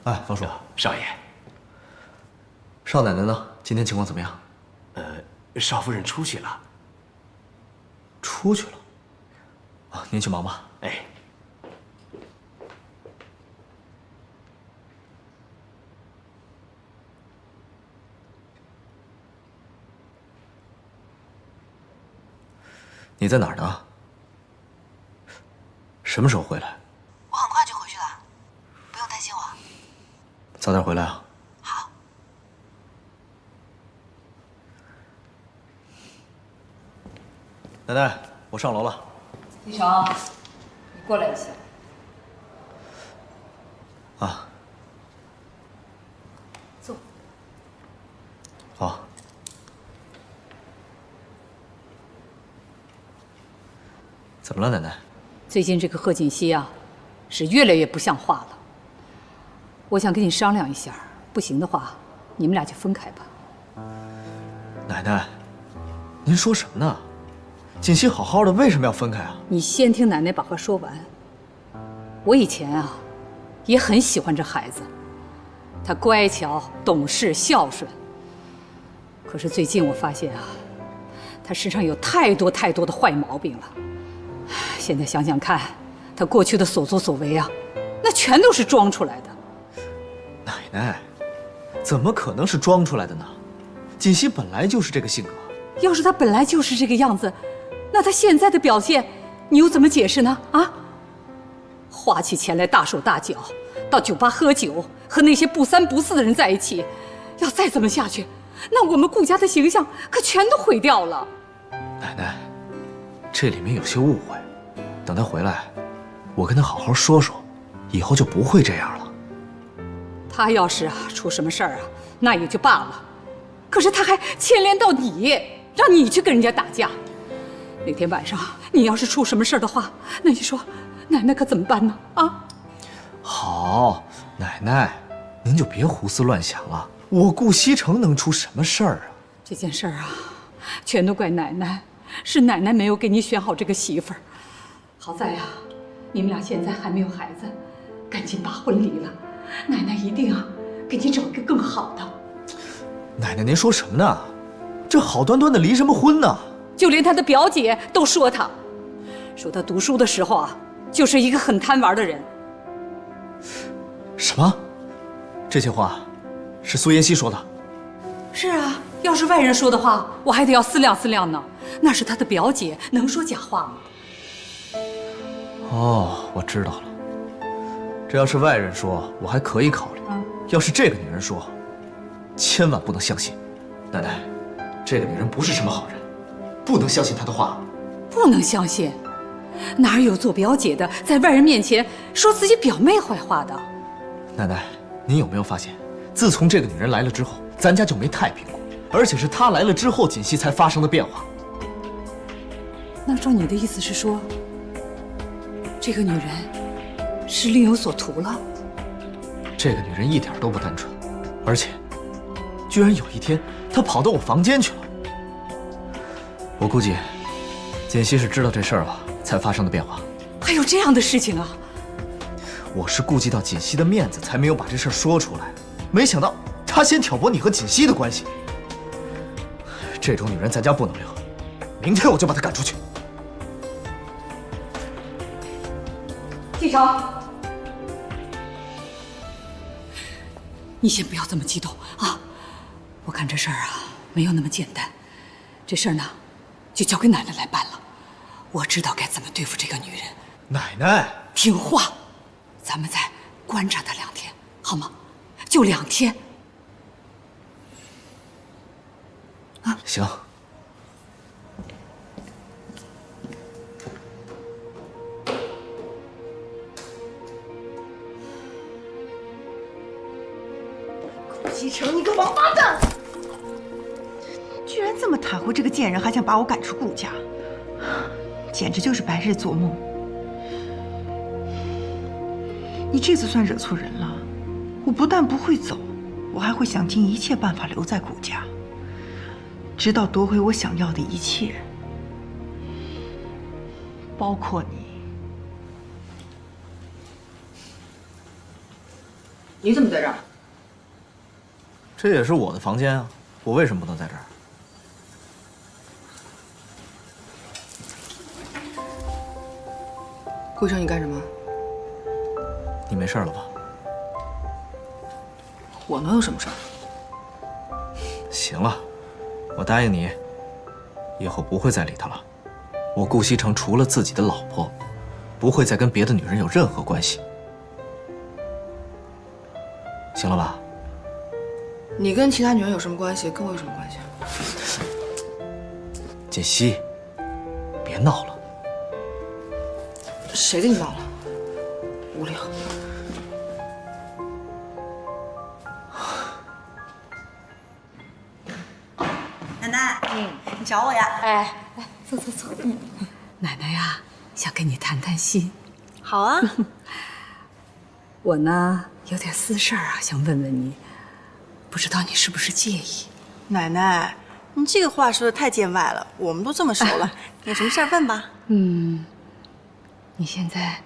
哎，方叔，少爷，少奶奶呢？今天情况怎么样？少夫人出去了。出去了。啊，您去忙吧。哎。你在哪儿呢？什么时候回来？我很快就回去了，不用担心我。早点回来啊。好。奶奶，我上楼了。立成，你过来一下。啊。坐。好。怎么了，奶奶？最近这个贺锦熙啊，是越来越不像话了。我想跟你商量一下，不行的话，你们俩就分开吧。奶奶，您说什么呢？锦溪好好的，为什么要分开啊？你先听奶奶把话说完。我以前啊，也很喜欢这孩子，他乖巧、懂事、孝顺。可是最近我发现啊，他身上有太多的坏毛病了。现在想想看，他过去的所作所为啊，那全都是装出来的。奶奶，怎么可能是装出来的呢？锦溪本来就是这个性格。要是他本来就是这个样子，那他现在的表现，你又怎么解释呢？啊，花起钱来大手大脚，到酒吧喝酒，和那些不三不四的人在一起，要再这么下去，那我们顾家的形象可全都毁掉了。奶奶，这里面有些误会，等他回来，我跟他好好说说，以后就不会这样了。他要是出什么事儿啊，那也就罢了，可是他还牵连到你，让你去跟人家打架。那天晚上你要是出什么事儿的话，那你说奶奶可怎么办呢？啊！好，奶奶，您就别胡思乱想了。我顾西城能出什么事儿啊？这件事儿啊，全都怪奶奶，是奶奶没有给你选好这个媳妇儿。好在呀，你们俩现在还没有孩子，赶紧把婚离了。奶奶一定啊，给你找一个更好的。奶奶，您说什么呢？这好端端的离什么婚呢？就连他的表姐都说他读书的时候啊，就是一个很贪玩的人。什么？这些话是苏妍希说的？是啊，要是外人说的话，我还得要思量思量呢。那是他的表姐，能说假话吗？哦，我知道了。这要是外人说，我还可以考虑。要是这个女人说，千万不能相信。奶奶，这个女人不是什么好人，不能相信她的话。不能相信？哪有做表姐的在外人面前说自己表妹坏话的？奶奶，您有没有发现，自从这个女人来了之后，咱家就没太平过，而且是她来了之后，锦溪才发生的变化。那照你的意思是说，这个女人是另有所图了？这个女人一点都不单纯，而且居然有一天她跑到我房间去了。我估计锦溪是知道这事儿了才发生的变化。还有这样的事情啊？我是顾及到锦溪的面子才没有把这事儿说出来，没想到她先挑拨你和锦溪的关系。这种女人咱家不能留，明天我就把她赶出去。季成，你先不要这么激动啊！我看这事儿啊没有那么简单，这事儿呢就交给奶奶来办了。我知道该怎么对付这个女人。奶奶，听话，咱们再观察她2天，好吗？就2天。啊，行。西城，你个王八蛋！居然这么袒护这个贱人，还想把我赶出顾家，简直就是白日做梦。你这次算惹错人了，我不但不会走，我还会想尽一切办法留在顾家，直到夺回我想要的一切，包括你。你怎么在这儿？这也是我的房间啊，我为什么不能在这儿？顾城，你干什么？你没事了吧？我能有什么事儿？行了，我答应你，以后不会再理他了。我顾西城除了自己的老婆，不会再跟别的女人有任何关系，行了吧？你跟其他女人有什么关系？跟我有什么关系？简溪，别闹了。谁跟你闹了？无聊。奶奶，你找我呀？哎，来，坐。奶奶呀，想跟你谈谈心。好啊。我呢，有点私事儿啊，想问问你，不知道你是不是介意？奶奶，你这个话说的太见外了，我们都这么熟了，有什么事儿问吧。你现在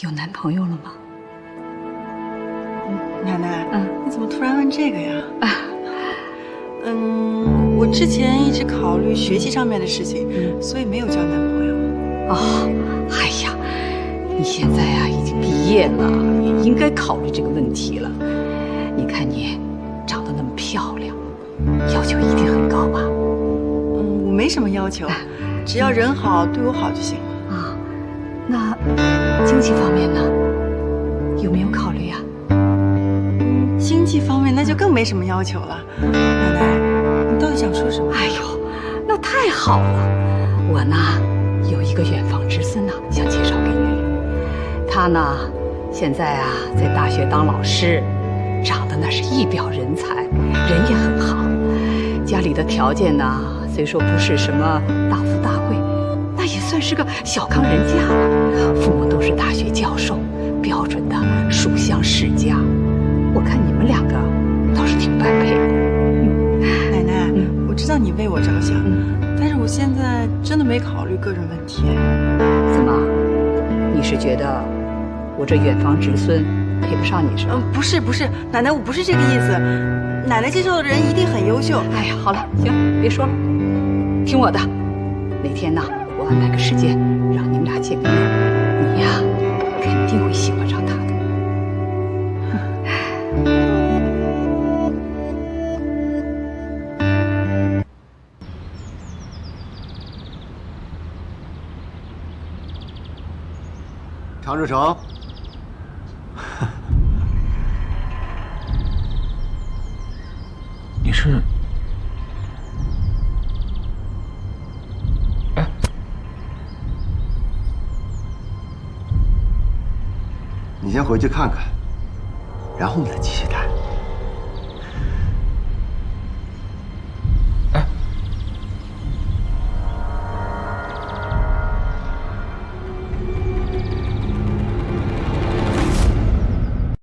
有男朋友了吗？奶奶，你怎么突然问这个呀？我之前一直考虑学习上面的事情，所以没有交男朋友。哎呀，你现在呀已经毕业了，也应该考虑这个问题了。你看你长得那么漂亮，要求一定很高吧？我没什么要求，只要人好，对我好就行了。啊，那经济方面呢？有没有考虑呀？经济方面那就更没什么要求了。奶奶，你到底想说什么？哎呦，那太好了！我呢有一个远房侄孙呢，想介绍给你。他呢现在啊在大学当老师，长得那是一表人才，人也很好。家里的条件呢虽说不是什么大富大贵，那也算是个小康人家了。父母都是大学教授，标准的书香世家。我看你们两个倒是挺般配的。奶奶，我知道你为我着想，但是我现在真的没考虑个人问题。怎么？你是觉得我这远房侄孙配不上你是吧？不是，奶奶，我不是这个意思。奶奶介绍的人一定很优秀。哎呀，好了，行，别说了，听我的。哪天呢，我安排个时间让你们俩见个面，你呀肯定会喜欢上他的。常志成，你是？哎，你先回去看看，然后我们再继续谈。